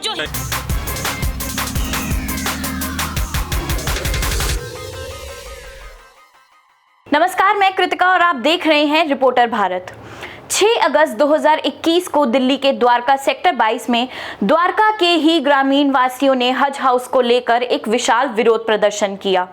जो नमस्कार, मैं कृतिका और आप देख रहे हैं रिपोर्टर भारत। 6 अगस्त 2021 को दिल्ली के द्वारका सेक्टर 22 में द्वारका के ही ग्रामीण वासियों ने हज हाउस को लेकर एक विशाल विरोध प्रदर्शन किया।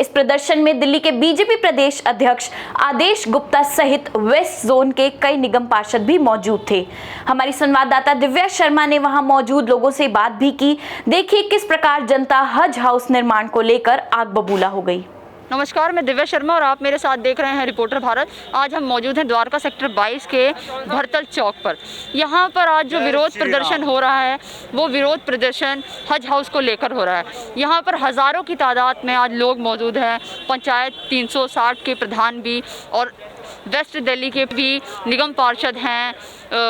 इस प्रदर्शन में दिल्ली के बीजेपी प्रदेश अध्यक्ष आदेश गुप्ता सहित वेस्ट जोन के कई निगम पार्षद भी मौजूद थे। हमारी संवाददाता दिव्या शर्मा ने वहां मौजूद लोगों से बात भी की। देखिए किस प्रकार जनता हज हाउस निर्माण को लेकर आग बबूला हो गई। नमस्कार, मैं दिव्या शर्मा और आप मेरे साथ देख रहे हैं रिपोर्टर भारत। आज हम मौजूद हैं द्वारका सेक्टर 22 के भरतल चौक पर। यहाँ पर आज जो विरोध प्रदर्शन हो रहा है वो विरोध प्रदर्शन हज हाउस को लेकर हो रहा है। यहाँ पर हज़ारों की तादाद में आज लोग मौजूद हैं। पंचायत 360 के प्रधान भी और वेस्ट दिल्ली के भी निगम पार्षद हैं,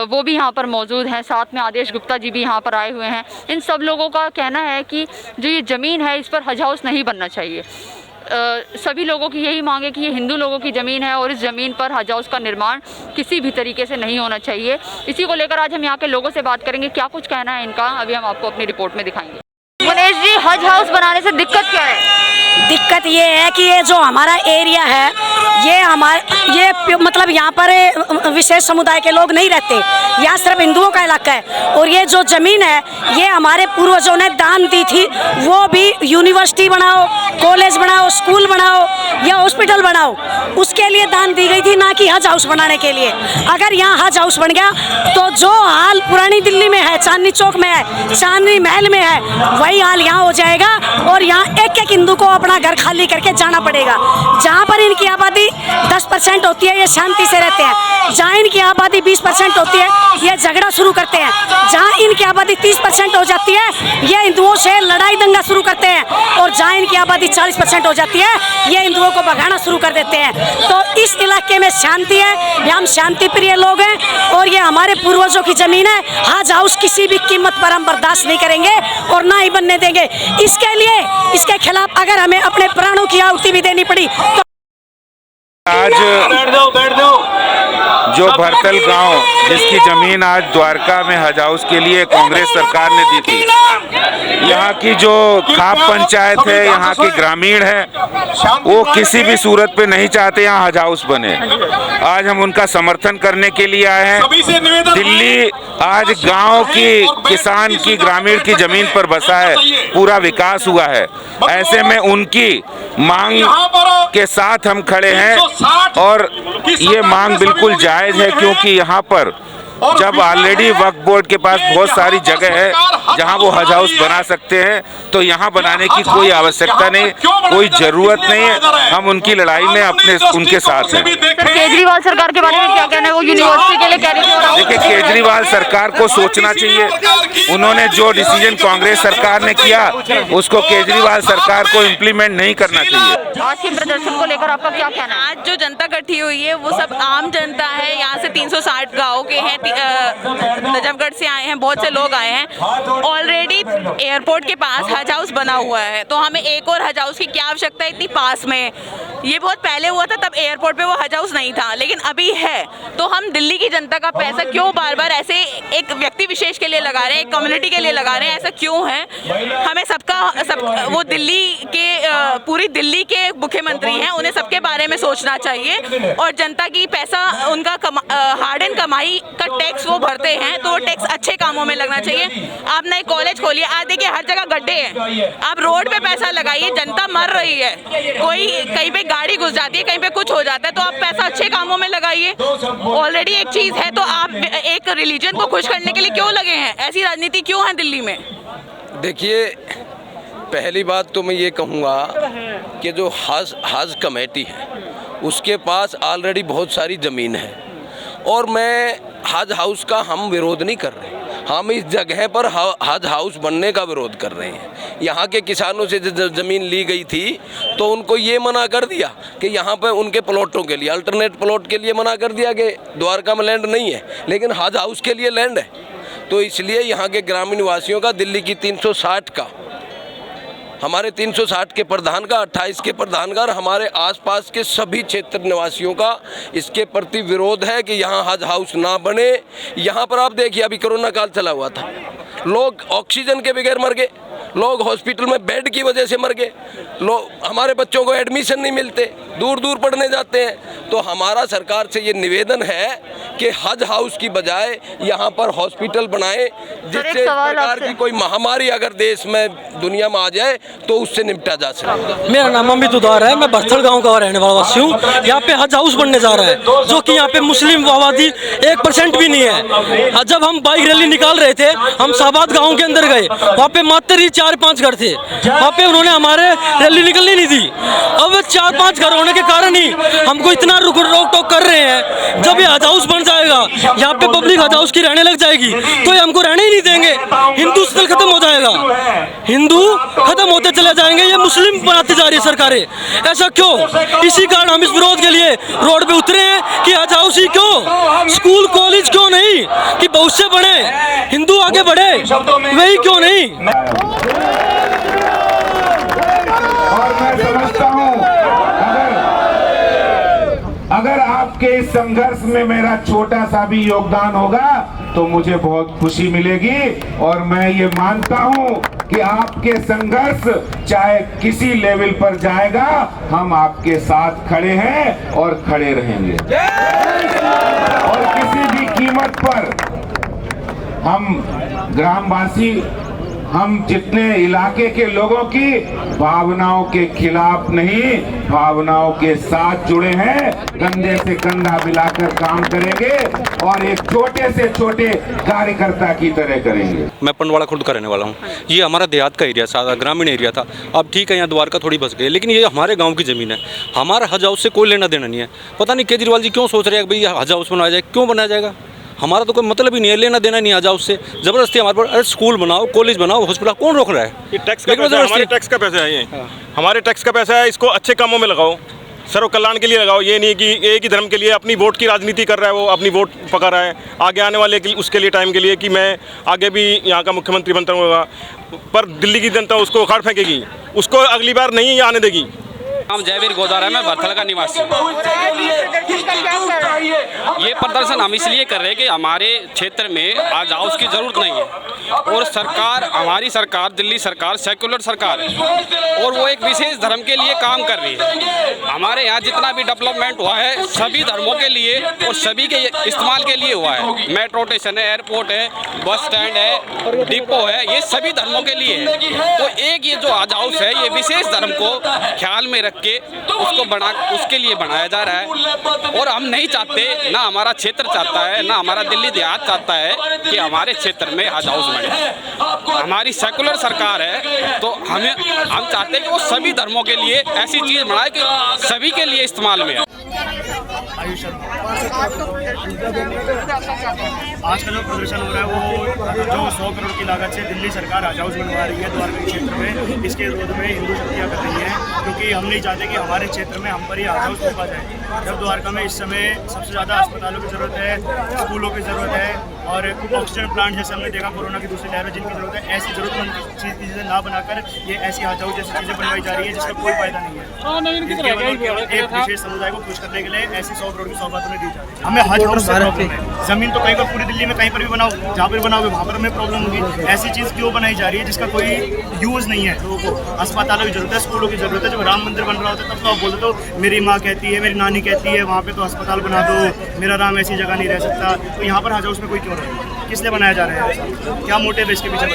वो भी यहाँ पर मौजूद हैं। साथ में आदेश गुप्ता जी भी यहाँ पर आए हुए हैं। इन सब लोगों का कहना है कि जो ये ज़मीन है इस पर हज हाउस नहीं बनना चाहिए। सभी लोगों की यही मांग है कि ये हिंदू लोगों की ज़मीन है और इस ज़मीन पर हज हाउस का निर्माण किसी भी तरीके से नहीं होना चाहिए। इसी को लेकर आज हम यहाँ के लोगों से बात करेंगे, क्या कुछ कहना है इनका, अभी हम आपको अपनी रिपोर्ट में दिखाएंगे। गणेश जी, हज हाउस बनाने से दिक्कत क्या है? दिक्कत ये है कि ये जो हमारा एरिया है ये मतलब यहाँ पर विशेष समुदाय के लोग नहीं रहते, यहाँ सिर्फ हिंदुओं का इलाका है। और ये जो ज़मीन है ये हमारे पूर्वजों ने दान दी थी, वो भी यूनिवर्सिटी बनाओ, कॉलेज बनाओ, स्कूल बनाओ या हॉस्पिटल बनाओ, उसके लिए दान दी गई थी, ना कि हज हाउस बनाने के लिए। अगर यहाँ हज हाउस बन गया तो जो हाल पुरानी दिल्ली में है, चांदनी चौक में है, चांदनी महल में है, वही हाल यहाँ हो जाएगा और यहाँ एक एक हिंदू को अपना घर खाली करके जाना पड़ेगा। जहाँ पर इनकी आबादी 10% होती है ये शांति से रहते हैं, जहाँ इनकी आबादी 20% होती है ये झगड़ा शुरू करते हैं, जहाँ इनकी आबादी 30% हो जाती है ये हिंदुओं से लड़ाई दंगा शुरू करते हैं, और जहाँ इनकी आबादी 40% हो जाती है ये हिंदुओं को भगाना शुरू कर देते हैं। तो इस इलाके में शांति है, हम शांति प्रिय लोग हैं और ये हमारे पूर्वजों की ज़मीन है। हज हाउस किसी भी कीमत पर हम बर्दाश्त नहीं करेंगे और ना ही बनने देंगे। इसके लिए इसके खिलाफ अगर हमें अपने प्राणों की आहुति भी देनी पड़ी तो आज जो भरतल गांव जिसकी जमीन आज द्वारका में हज हाउस के लिए कांग्रेस सरकार ने दी थी, यहाँ की जो खाप पंचायत है, यहाँ की ग्रामीण है, वो किसी भी सूरत पे नहीं चाहते यहाँ हज हाउस बने। आज हम उनका समर्थन करने के लिए आए हैं। दिल्ली आज गांव की किसान की ग्रामीण की जमीन पर बसा है, पूरा विकास हुआ है। ऐसे में उनकी मांग के साथ हम खड़े हैं और ये मांग बिल्कुल जायज है, क्योंकि यहाँ पर जब ऑलरेडी वक्फ बोर्ड के पास बहुत सारी जगह है जहां वो हज हाउस बना सकते हैं, तो यहाँ बनाने की कोई आवश्यकता नहीं, कोई ज़रूरत नहीं है। हम उनकी लड़ाई में उनके साथ हैं। केजरीवाल सरकार के बारे में क्या कहना है? वो यूनिवर्सिटी के लिए कह रही है। देखिए, केजरीवाल सरकार को सोचना चाहिए। उन्होंने जो डिसीजन कांग्रेस सरकार ने किया उसको केजरीवाल सरकार को इम्प्लीमेंट नहीं करना चाहिए। आज के प्रदर्शन को लेकर आपका क्या कहना है? आज जो जनता इकट्ठी हुई है वो सब आम जनता है। यहाँ से 360 गाँव के हैं, नजफगढ़ से आए हैं, बहुत से लोग आए हैं। ऑलरेडी एयरपोर्ट के पास हज हाउस बना हुआ है, तो हमें एक और हज हाउस की क्या आवश्यकता है इतनी पास में। ये बहुत पहले हुआ था, तब एयरपोर्ट पे वो हज हाउस नहीं था, लेकिन अभी है। तो हम दिल्ली की जनता का पैसा क्यों बार बार ऐसे एक व्यक्ति विशेष के लिए लगा रहे हैं, एक कम्युनिटी के लिए लगा रहे हैं? ऐसा क्यों है? हमें वो दिल्ली के पूरी दिल्ली के मुख्यमंत्री हैं, उन्हें सबके बारे में सोचना चाहिए और जनता की पैसा उनका हार्ड एंड कमाई का टैक्स वो भरते हैं, तो वो टैक्स अच्छे कामों में लगना चाहिए। आप नए कॉलेज खोलिए, आज देखिए हर जगह गड्ढे हैं, आप रोड पे पैसा लगाइए, जनता मर रही है, कोई कहीं पे गाड़ी घुस जाती है, कहीं पे कुछ हो जाता है, तो आप पैसा अच्छे कामों में लगाइए। ऑलरेडी एक चीज है, तो आप एक रिलीजन को खुश करने के लिए क्यों लगे हैं? ऐसी राजनीति क्यों है दिल्ली में? देखिए, पहली बात तो मैं ये कहूँगा कि जो हज कमेटी है उसके पास ऑलरेडी बहुत सारी ज़मीन है, और मैं हज हाउस का हम विरोध नहीं कर रहे, हम इस जगह पर हज हाउस बनने का विरोध कर रहे हैं। यहाँ के किसानों से ज़मीन ली गई थी तो उनको ये मना कर दिया कि यहाँ पे उनके प्लॉटों के लिए, अल्टरनेट प्लॉट के लिए मना कर दिया कि द्वारका में लैंड नहीं है, लेकिन हज हाउस के लिए लैंड है। तो इसलिए यहाँ के ग्रामीण वासियों का, दिल्ली की 360 का, हमारे 360 के प्रधान का, 28 के प्रधान का, हमारे आसपास के सभी क्षेत्र निवासियों का इसके प्रति विरोध है कि यहाँ हज हाउस ना बने। यहाँ पर आप देखिए, अभी कोरोना काल चला हुआ था, लोग ऑक्सीजन के बगैर मर गए, लोग हॉस्पिटल में बेड की वजह से मर गए, लोग, हमारे बच्चों को एडमिशन नहीं मिलते, दूर दूर पढ़ने जाते हैं। तो हमारा सरकार से ये निवेदन है कि हज हाउस की बजाय यहाँ पर हॉस्पिटल बनाएं, जिससे प्रकार की कोई महामारी अगर देश में दुनिया में आ जाए तो उससे निपटा जा सके। मेरा नाम अमित उदार है, मैं बर्थल गांव का रहने वाला वासी हूँ। यहाँ पे हज हाउस बनने जा रहा है, जो कि यहाँ पे मुस्लिम आबादी 1% भी नहीं है। जब हम बाइक रैली निकाल रहे थे, हम शाहबाद गाँव के अंदर गए, वहाँ पे मात्र ही 4-5 घर थे, वहाँ पे उन्होंने हमारे रैली निकलने नहीं दी। अब 4-5 घर होने के कारण ही हमको इतना रोक टोक कर रहे हैं। जब ये हज हाउस बन जाएगा, यहाँ पे पब्लिक हज हाउस की रहने लग जाएगी, तो ये हमको रहने ही नहीं देंगे। हिंदू स्थल खत्म हो जाएगा, हिंदू खत्म होते चले जाएंगे, ये मुस्लिम बनाती जा रही है सरकारें। ऐसा क्यों? इसी कारण हम इस विरोध के लिए रोड पे उतरे हैं कि हज हाउस ही क्यों, स्कूल कॉलेज क्यों नहीं, कि बहुत से बने, हिंदू आगे बढ़े, वही क्यों नहीं। और मैं समझता हूँ अगर आपके इस संघर्ष में मेरा छोटा सा भी योगदान होगा तो मुझे बहुत खुशी मिलेगी। और मैं ये मानता हूँ कि आपके संघर्ष चाहे किसी लेवल पर जाएगा, हम आपके साथ खड़े हैं और खड़े रहेंगे। और किसी भी कीमत पर हम ग्रामवासी, हम जितने इलाके के लोगों की भावनाओं के खिलाफ नहीं, भावनाओं के साथ जुड़े हैं, कंधे से कंधा मिलाकर काम करेंगे और एक छोटे से छोटे कार्यकर्ता की तरह करेंगे। मैं पंडवाड़ा खुर्द का रहने वाला हूँ। ये हमारा देहात का एरिया, सादा ग्रामीण एरिया था। अब ठीक है, यहाँ द्वारका थोड़ी बस गई, लेकिन ये हमारे गाँव की ज़मीन है, हमारा हज हाउस से कोई लेना देना नहीं है। पता नहीं केजरीवाल जी क्यों सोच रहे हैं कि भाई हज हाउस बनाया जाए, क्यों बनाया जाएगा? हमारा तो कोई मतलब ही नहीं है, लेना देना नहीं आ जाओ उससे। जबरदस्ती हमारे पर, अरे स्कूल बनाओ, कॉलेज बनाओ, हॉस्पिटल, कौन रोक रहा है? ये टैक्स का पैसा, हमारे टैक्स का पैसा है, ये हमारे टैक्स का पैसा है, इसको अच्छे कामों में लगाओ, सर्व कल्याण के लिए लगाओ। ये नहीं कि एक ही धर्म के लिए अपनी वोट की राजनीति कर रहा है, वो अपनी वोट पका रहा है आगे आने वाले उसके लिए टाइम के लिए कि मैं आगे भी यहाँ का मुख्यमंत्री बनता हूँ। पर दिल्ली की जनता उसको उखाड़ फेंकेगी, उसको अगली बार नहीं आने देगी। नाम जयवीर गोदारा है, मैं भरथल का निवासी। ये प्रदर्शन हम इसलिए कर रहे हैं कि हमारे क्षेत्र में आज हाउस की जरूरत नहीं है और सरकार, हमारी सरकार, दिल्ली सरकार सेक्युलर सरकार है और वो एक विशेष धर्म के लिए काम कर रही है। हमारे यहाँ जितना भी डेवलपमेंट हुआ है सभी धर्मों के लिए और सभी के इस्तेमाल के लिए हुआ है। मेट्रो स्टेशन है, एयरपोर्ट है, बस स्टैंड है, डिपो है, ये सभी धर्मों के लिए है। तो एक ये जो हज हाउस है, ये विशेष धर्म को ख्याल में रख के उसके लिए बनाया जा रहा है। और हम नहीं चाहते, ना हमारा क्षेत्र चाहता है, ना हमारा दिल्ली देहात चाहता है कि हमारे क्षेत्र में हज हाउस बने। हमारी सेकुलर सरकार है, तो हम चाहते हैं कि वो सभी धर्मों के लिए ऐसी चीज़ बनाए कि सभी के लिए इस्तेमाल में है। आज का जो प्रदर्शन हो रहा है वो जो 100 करोड़ की लागत से दिल्ली सरकार हज हाउस बनवा रही है द्वारका क्षेत्र में, इसके विरोध में हिंदू शक्तियाँ कर रही हैं, क्योंकि हम नहीं चाहते कि हमारे क्षेत्र में हम पर ही हज हाउस रोका जाए। जब द्वारका में इस समय सबसे ज़्यादा अस्पतालों की ज़रूरत है, स्कूलों की ज़रूरत है और ऑक्सीजन प्लांट जैसे हमने देखा कोरोना की दूसरी लहर में जिनकी ज़रूरत है, ऐसी ज़रूरतमंद चीज़ें ना बनाकर ये ऐसी हज हाउस जैसी चीज़ें बनवाई जा रही है जिसका कोई फायदा नहीं है। एक विशेष समुदाय को खुश करने के लिए ऐसी 100 करोड़ की सौगात हमें दी जा रही है। हमें हज हाउस से प्रॉब्लम है, ज़मीन तो कहीं पर पूरी दिल्ली में कहीं पर भी बनाओ, जहाँ पर बनाओगे वहाँ पर हमें प्रॉब्लम होगी। ऐसी चीज़ क्यों बनाई जा रही है जिसका कोई यूज़ नहीं है लोगों को? अस्पतालों की ज़रूरत है, स्कूलों की ज़रूरत है। जब राम मंदिर बन रहा होता है तब तो आप बोलते हो मेरी माँ कहती है, मेरी नानी कहती है वहाँ पे तो अस्पताल बना दो, मेरा राम ऐसी जगह नहीं रह सकता। तो यहाँ पर हज हाउस में कोई क्यों रहे? किस लिए बनाया जा रहा है? क्या मोटिव है इसके पीछे?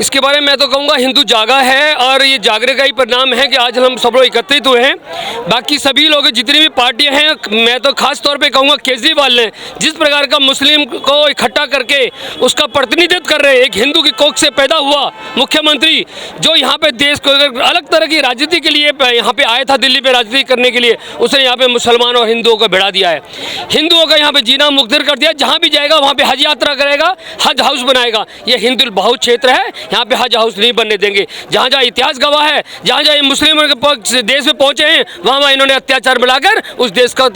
इसके बारे में मैं तो कहूँगा हिंदू जागा है और ये जागरे का ही परिणाम है कि आज हम सब लोग एकत्रित हुए हैं। बाकी सभी लोग जितनी भी पार्टियां हैं, मैं तो खास तौर पे कहूँगा केजरीवाल ने जिस प्रकार का मुस्लिम को इकट्ठा करके उसका प्रतिनिधित्व कर रहे हैं, एक हिंदू की कोख से पैदा हुआ मुख्यमंत्री जो यहाँ पे देश को अलग तरह की राजनीति के लिए यहाँ पे आया था, दिल्ली पे राजनीति करने के लिए, उसने यहाँ पे मुसलमान और हिंदुओं को भिड़ा दिया है, हिंदुओं का यहाँ पे जीना मुख्तर कर दिया। जहाँ भी जाएगा वहाँ पे हज यात्रा करेगा, हज हाउस बनाएगा। ये हिंदू बहु क्षेत्र है, यहाँ पे हज हाउस नहीं बनने देंगे। जहाँ जहाँ इतिहास गवाह है, जहाँ जहाँ मुस्लिमों के देश में पहुँचे हैं वहाँ वहाँ इन्होंने अत्याचार मिलाकर उस देश का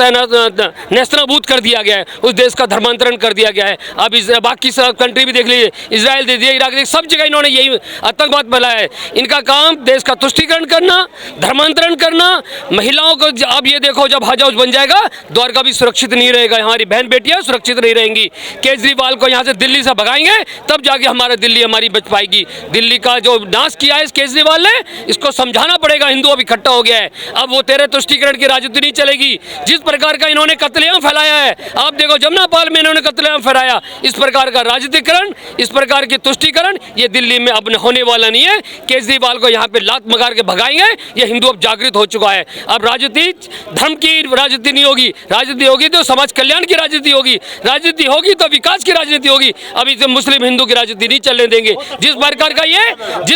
नेस्तनाबूद कर दिया गया है, उस देश का धर्मांतरण कर दिया गया है। अब बाकी सब कंट्री भी देख लीजिए, इजराइल दे दिया, इराक दे, सब जगह इन्होंने यही आतंकवाद फैलाया है। इनका काम देश का तुष्टीकरण करना, धर्मांतरण करना, महिलाओं को। अब ये देखो जब हज हाउस बन जाएगा द्वारका भी सुरक्षित नहीं रहेगा, हमारी बहन बेटियाँ सुरक्षित नहीं रहेंगी। केजरीवाल केजरीवाल को यहाँ से दिल्ली से भगाएंगे तब जाके हमारा दिल्ली हमारी बच पाएगी। दिल्ली का जो नाश किया है इस केजरीवाल ने, इसको समझाना पड़ेगा। हिंदू अब इकट्ठा हो गया है, अब वो तेरे तुष्टीकरण की राजनीति नहीं चलेगी। जिस प्रकार का इन्होंने कत्लेआम फैलाया है, आप देखो जमुनापाल में इन्होंने कत्लेआम फैलाया, इस प्रकार का राजनीतिकरण, इस प्रकार की तुष्टीकरण ये दिल्ली में अब होने वाला नहीं है। केजरीवाल को यहाँ पे लात मगार के भगाएंगे, ये हिंदू अब जागृत हो चुका है। अब राजनीति धर्म की राजनीति नहीं होगी, राजनीति होगी तो समाज कल्याण की राजनीति होगी, राजनीति होगी तो विकास की राजनीति होगी। अभी से मुस्लिम हिंदू की राजनीति नहीं चलने देंगे। जिस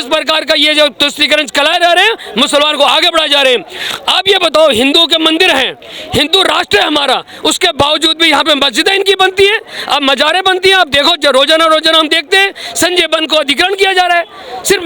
प्रकार का ये जो तुष्टीकरण चलाए जा रहे हैं, मुसलमान को आगे बढ़ाए जा रहे हैं। आप ये बताओ, हिंदू के मंदिर हैं, हिंदू राष्ट्र है हमारा, उसके बावजूद भी यहाँ पे मस्जिदें इनकी बनती हैं, अब मजारें बनती हैं। आप देखो रोजाना हम देखते हैं संजय बंद को अधिग्रहण किया जा रहा है, सिर्फ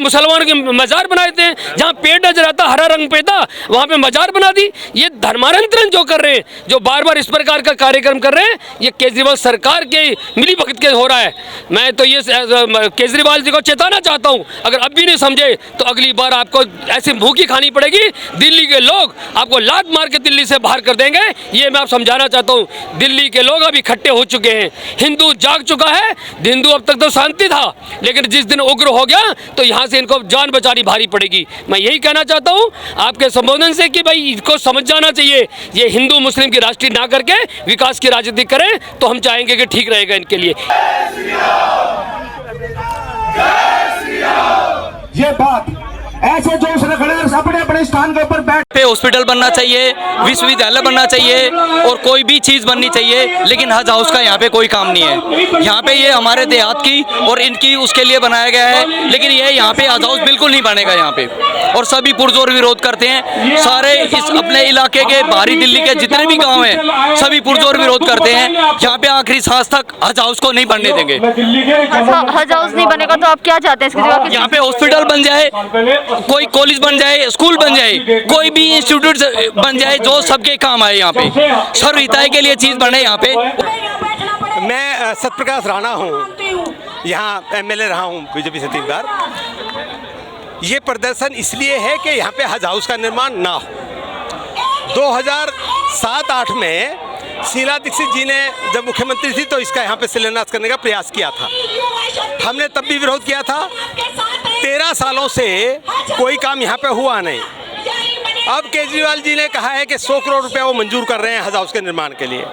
मुसलमानों के मजार बनाते हैं। जहाँ पेड़ नजर आता हरा रंग पे था, वहाँ पे मजार बना दी। ये धर्मांतरण जो कर रहे हैं, जो बार बार इस प्रकार का कार्यक्रम कर रहे हैं, ये केजरीवाल सरकार के मिली भगत के हो रहा है। मैं तो ये केजरीवाल जी को चेताना चाहता हूँ, अगर अब भी नहीं समझे तो अगली बार आपको ऐसी भूखी खानी पड़ेगी। दिल्ली के लोग आपको लात मार के दिल्ली से बाहर कर देंगे, ये मैं आप समझाना चाहता हूँ। दिल्ली के लोग अब इकट्ठे हो चुके हैं, हिंदू जाग चुका है। हिंदू अब तक तो शांति था, लेकिन जिस दिन उग्र हो गया तो यहाँ से इनको जान बचानी भारी पड़ेगी। मैं यही कहना चाहता हूँ आपके संबोधन से कि भाई इनको समझ जाना चाहिए, ये हिंदू मुस्लिम की राष्ट्रीय ना करके विकास की राजनीति करें तो हम चाहेंगे कि ठीक रहेगा इनके लिए। ये बात ऐसे जोश रख रहे हैं, अपने अपने स्थान के ऊपर बैठ पे हॉस्पिटल बनना चाहिए, विश्वविद्यालय बनना चाहिए और कोई भी चीज़ बननी चाहिए, लेकिन हज हाउस का यहाँ पे कोई काम नहीं है। यहाँ पे ये हमारे देहात की और इनकी उसके लिए बनाया गया है, लेकिन ये यहाँ पे हज हाउस बिल्कुल नहीं बनेगा यहाँ पे, और सभी पुरजोर विरोध करते हैं। सारे इस अपने इलाके के बाहरी दिल्ली के जितने भी गाँव हैं, सभी पुरजोर विरोध करते हैं। यहाँ पे आखिरी सांस तक हज हाउस को नहीं बनने देंगे। हज हाउस नहीं बनेगा तो आप क्या चाहते हैं इसकी जगह? यहाँ पे हॉस्पिटल बन जाए, कोई कॉलेज बन जाए, स्कूल बन जाए, कोई भी इंस्टीट्यूट बन जाए जो सबके काम आए। यहाँ पे सर्वहिताय के लिए चीज बने। यहाँ पे मैं सत्यप्रकाश राणा हूँ, यहाँ एमएलए रहा हूँ बीजेपी से 3 बार। ये प्रदर्शन इसलिए है कि यहाँ पे हज हाउस का निर्माण ना हो। 2007-8 में शीला दीक्षित जी ने जब मुख्यमंत्री थी तो इसका यहाँ पे शिलान्यास करने का प्रयास किया था। हमने तब भी विरोध किया था। 13 सालों से कोई काम यहाँ पे हुआ नहीं। अब केजरीवाल जी ने कहा है कि 100 करोड़ रुपए वो मंजूर कर रहे हैं हज हाउस के निर्माण के लिए।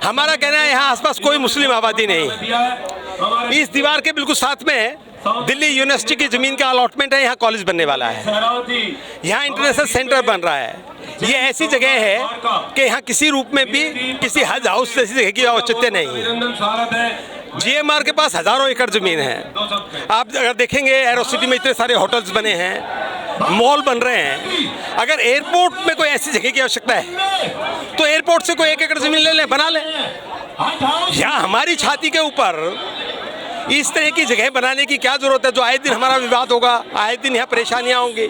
हमारा कहना है यहाँ आसपास कोई मुस्लिम आबादी नहीं। इस दीवार के बिल्कुल साथ में दिल्ली यूनिवर्सिटी की जमीन का अलॉटमेंट है, यहाँ कॉलेज बनने वाला है, यहाँ इंटरनेशनल सेंटर बन रहा है। ये ऐसी जगह है कि यहाँ किसी रूप में भी किसी हज हाउस जैसी जगह की औचित्य नहीं। जीएमआर के पास हजारों एकड़ जमीन है। आप अगर देखेंगे एरो सिटी में इतने सारे होटल्स बने हैं, मॉल बन रहे हैं। अगर एयरपोर्ट में कोई ऐसी जगह की आवश्यकता है तो एयरपोर्ट से कोई 1 एकड़ जमीन ले लें, बना लें। यहाँ हमारी छाती के ऊपर इस तरह की जगह बनाने की क्या जरूरत है जो आए दिन हमारा विवाद होगा, आए दिन यहाँ परेशानियाँ होंगी।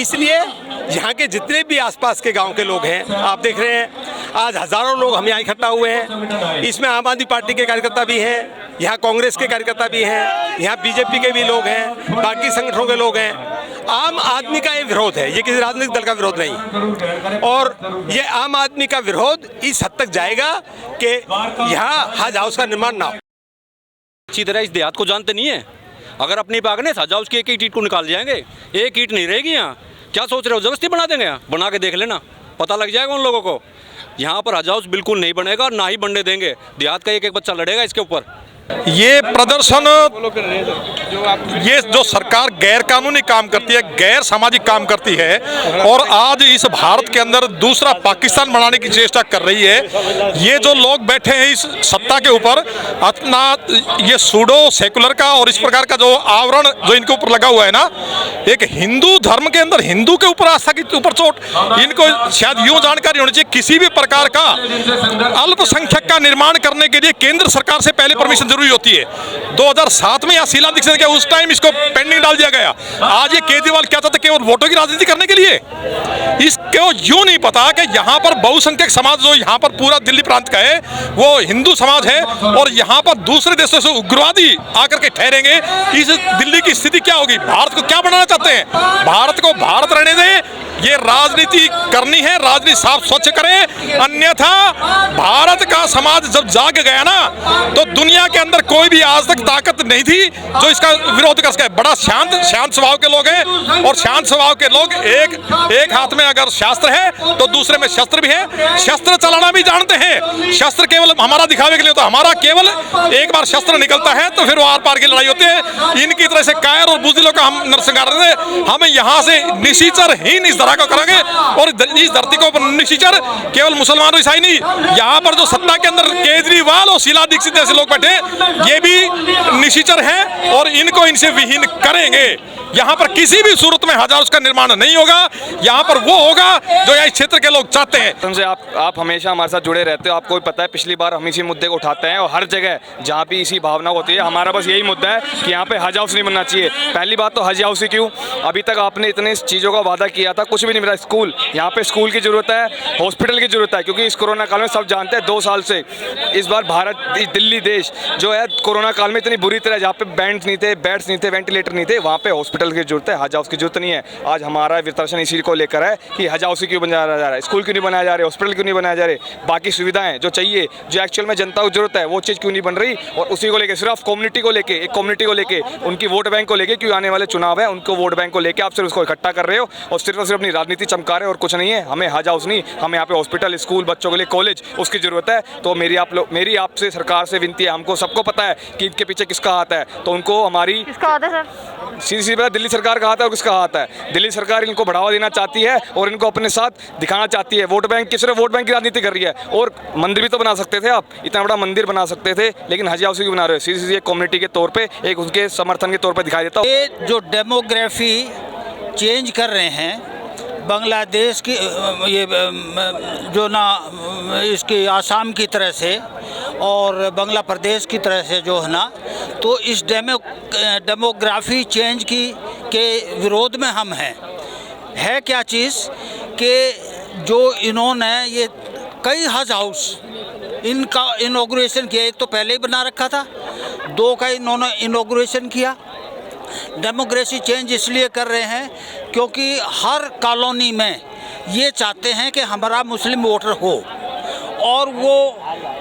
इसलिए यहाँ के जितने भी आसपास के गांव के लोग हैं, आप देख रहे हैं आज हजारों लोग हम यहाँ इकट्ठा हुए हैं। इसमें आम आदमी पार्टी के कार्यकर्ता भी हैं, यहाँ कांग्रेस के कार्यकर्ता भी हैं, यहाँ बीजेपी के भी लोग हैं, बाकी संगठनों के लोग हैं। आम आदमी का ये विरोध है, ये किसी राजनीतिक दल का विरोध नहीं। और ये आम आदमी का विरोध इस हद तक जाएगा कि यहाँ हज हाउस का निर्माण ना हो। अच्छी तरह इस देहात को जानते नहीं है। अगर अपनी बागने हज हाउस की एक ईंट को निकाल जाएंगे, एक ईंट नहीं रहेगी यहाँ। क्या सोच रहे हो, जबरदस्ती बना देंगे? यहाँ बना के देख लेना, पता लग जाएगा उन लोगों को। यहाँ पर हज हाउस बिल्कुल नहीं बनेगा और ना ही बनने देंगे। देहात का एक बच्चा लड़ेगा इसके ऊपर। ये प्रदर्शन, ये जो सरकार गैर कानूनी काम करती है, गैर सामाजिक काम करती है और आज इस भारत के अंदर दूसरा पाकिस्तान बनाने की चेष्टा कर रही है। ये जो लोग बैठे हैं इस सत्ता के ऊपर, अपना ये सूडो सेकुलर का और इस प्रकार का जो आवरण जो इनके ऊपर लगा हुआ है ना, एक हिंदू धर्म के अंदर हिंदू के ऊपर आस्था के ऊपर चोट। इनको शायद यूँ जानकारी होनी चाहिए, किसी भी प्रकार का अल्पसंख्यक का निर्माण करने के लिए केंद्र सरकार से पहले परमिशन जरूरी होती है। 2007 में या शीला दीक्षित के उस टाइम इसको पेंडिंग डाल दिया गया। आज ये केजरीवाल क्या चाहते, केवल वोटों की राजनीति करने के लिए। इसको यूं नहीं पता कि यहाँ पर बहुसंख्यक समाज जो यहाँ पर पूरा दिल्ली प्रांत का है वो हिंदू समाज है, और यहाँ पर दूसरे देशों से उग्रवादी आकर के ठहरेंगे। इस दिल्ली की स्थिति क्या होगी? भारत को क्या बनाना चाहते हैं? भारत को भारत रहने दें, ये राजनीति करनी है, राजनीति साफ स्वच्छ करें, अन्यथा भारत का समाज जब जाग गया ना तो दुनिया के अंदर कोई भी आज तक ताकत नहीं थी जो इसका विरोध कर सके। बड़ा शांत स्वभाव के लोग हैं, और शांत स्वभाव के लोग एक हाथ में अगर शास्त्र है तो दूसरे में शस्त्र भी है, शस्त्र चलाना भी जानते हैं। शस्त्र केवल हमारा दिखावे के लिए होता है, हमारा केवल एक बार शस्त्र निकलता है तो फिर वो आर पार की लड़ाई होती है। इनकी तरह से कायर और बुज़दिलों का हम नरसंहार हमें यहाँ से निशाचरहीन इस तरह का करेंगे, और इस धरती को निशाचर केवल मुसलमान और ईसाई नहीं, यहाँ पर जो सत्ता के अंदर केजरीवाल और शीला दीक्षित जैसे लोग बैठे ये भी निशाचर हैं, और इनको इनसे विहीन करेंगे। यहाँ पर किसी भी सूरत में हज हाउस का निर्माण नहीं होगा, यहाँ पर वो होगा जो यहाँ क्षेत्र के लोग चाहते हैं। तुमसे आप हमेशा हमारे साथ जुड़े रहते हो, आपको भी पता है पिछली बार हम इसी मुद्दे को उठाते हैं, और हर जगह जहाँ भी इसी भावना होती है हमारा बस यही मुद्दा है कि यहाँ पे हज हाउस नहीं बनना चाहिए। पहली बात तो हज हाउस ही क्यों, अभी तक आपने इतने चीज़ों का वादा किया था, कुछ भी नहीं मिला। स्कूल, यहाँ पे स्कूल की ज़रूरत है, हॉस्पिटल की ज़रूरत है, क्योंकि इस कोरोना काल में सब जानते हैं 2 साल से इस बार भारत दिल्ली देश जो है कोरोना काल में इतनी बुरी तरह, जहाँ पे बेड्स नहीं थे, वेंटिलेटर नहीं थे, वहाँ पे हॉस्पिटल की जरूरत है, हज हाउस की जरूरत नहीं है। आज हमारा प्रदर्शन इसी को लेकर है कि हज हाउस क्यों बनाया जा रहा है, स्कूल क्यों नहीं बनाया जा रहे, हॉस्पिटल क्यों नहीं बनाया जा रहे, बाकी सुविधाएं जो चाहिए, जो एक्चुअल में जनता को जरूरत है वो चीज़ क्यों नहीं बन रही। और उसी को लेकर सिर्फ कम्युनिटी को लेके, एक कम्युनिटी को लेके, उनकी वोट बैंक को लेके, क्यों आने वाले चुनाव है उनको वोट बैंक को लेके आप सिर्फ उसको इकट्ठा कर रहे हो और सिर्फ अपनी राजनीति चमका रहे हो, और कुछ नहीं है। हमें हज हाउस नहीं, हमें यहाँ पे हॉस्पिटल, स्कूल, बच्चों के लिए कॉलेज, उसकी जरूरत है। तो मेरी आपसे सरकार से विनती है, हमको सबको पता है कि इनके पीछे किसका हाथ है, तो उनको हमारी किसका हाथ है सर? सीधी बात, दिल्ली सरकार का हाथ है और किसका हाथ है। दिल्ली सरकार इनको बढ़ावा देना चाहती है और इनको अपने साथ दिखाना चाहती है। वोट बैंक की, सिर्फ वोट बैंक की राजनीति कर रही है। और मंदिर भी तो बना सकते थे आप, इतना बड़ा मंदिर बना सकते थे, लेकिन हज हाउस क्यों बना रहे हो? सीधी एक कम्युनिटी के तौर पे, एक उनके समर्थन के तौर पे दिखाई देता। ये जो डेमोग्राफी चेंज कर रहे हैं बांग्लादेश की, ये जो ना इसकी आसाम की तरह से और बांग्ला प्रदेश की तरह से जो है ना, तो इस डेमोग्राफी चेंज के विरोध में हम हैं। है क्या चीज़ कि जो इन्होंने ये कई हज हाउस इनका इनॉग्रेशन किया, एक तो पहले ही बना रखा था, 2 का इन्होंने इनॉग्रेशन किया। डेमोक्रेसी चेंज इसलिए कर रहे हैं क्योंकि हर कॉलोनी में ये चाहते हैं कि हमारा मुस्लिम वोटर हो, और वो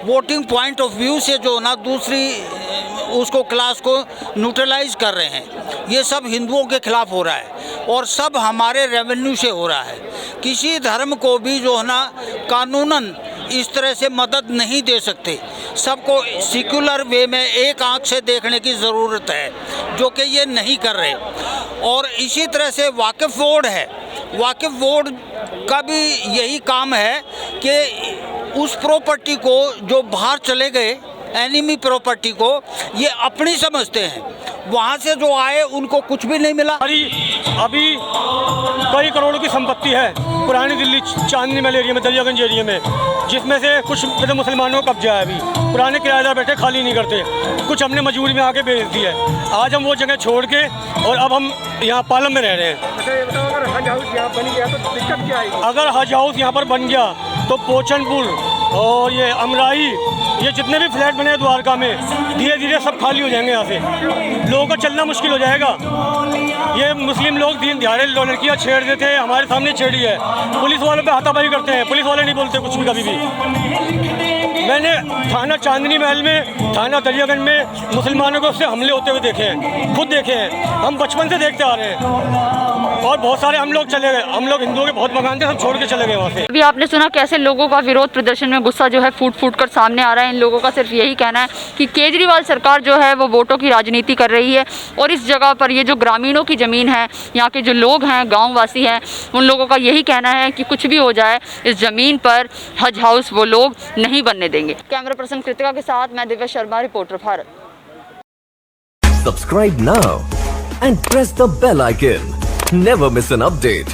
वोटिंग पॉइंट ऑफ व्यू से जो ना दूसरी उसको क्लास को न्यूट्रलाइज कर रहे हैं। ये सब हिंदुओं के खिलाफ हो रहा है और सब हमारे रेवेन्यू से हो रहा है। किसी धर्म को भी जो है ना कानूनन इस तरह से मदद नहीं दे सकते। सबको सेक्युलर वे में एक आंख से देखने की ज़रूरत है, जो कि ये नहीं कर रहे। और इसी तरह से वाकिफ़ बोर्ड है, वाकिफ़ बोर्ड का भी यही काम है कि उस प्रॉपर्टी को जो बाहर चले गए, एनिमी प्रॉपर्टी को ये अपनी समझते हैं, वहाँ से जो आए उनको कुछ भी नहीं मिला। अभी कई करोड़ों की संपत्ति है पुरानी दिल्ली चांदनी महल एरिया में, दरियागंज एरिया में, जिसमें से कुछ मुसलमानों का कब्जा है। अभी पुराने किराएदार बैठे खाली नहीं करते, कुछ हमने मजबूरी में आके बेच दिया है। आज हम वो जगह छोड़ के और अब हम यहाँ पालम में रह रहे हैं। अगर हज हाउस यहाँ बन गया तो दिक्कत क्या आएगी? अगर हज हाउस यहाँ पर बन गया तो पोचनपुर और ये अमराई, ये जितने भी फ्लैट बने द्वारका में, धीरे धीरे सब खाली हो जाएंगे। यहाँ से लोगों का चलना मुश्किल हो जाएगा। ये मुस्लिम लोग दिन दिहाड़े लड़कियाँ छेड़ देते हैं, हमारे सामने छेड़ी है। पुलिस वालों पे हाथापाई करते हैं, पुलिस वाले नहीं बोलते कुछ भी कभी भी। मैंने थाना चांदनी महल में, थाना दरियागंज में मुसलमानों को उससे हमले होते हुए देखे हैं, खुद देखे हैं। हम बचपन से देखते आ रहे हैं और बहुत सारे हम लोग चले गए, हम लोग हिंदुओं के बहुत मकान थे, सब छोड़ के चले गए वहाँ से। अभी आपने सुना कैसे लोगों का विरोध प्रदर्शन में गुस्सा जो है फूट फूट कर सामने आ रहा है। इन लोगों का सिर्फ यही कहना है कि केजरीवाल सरकार जो है वो वोटों की राजनीति कर रही है, और इस जगह पर ये जो ग्रामीणों की ज़मीन है, यहाँ के जो लोग हैं, गाँव वासी हैं, उन लोगों का यही कहना है कि कुछ भी हो जाए इस ज़मीन पर हज हाउस वो लोग नहीं बनने देंगे। कैमरा पर्सन कृतिका के साथ मैं Divya Sharma, reporter Bharat. Subscribe now and press the bell icon. Never miss an update.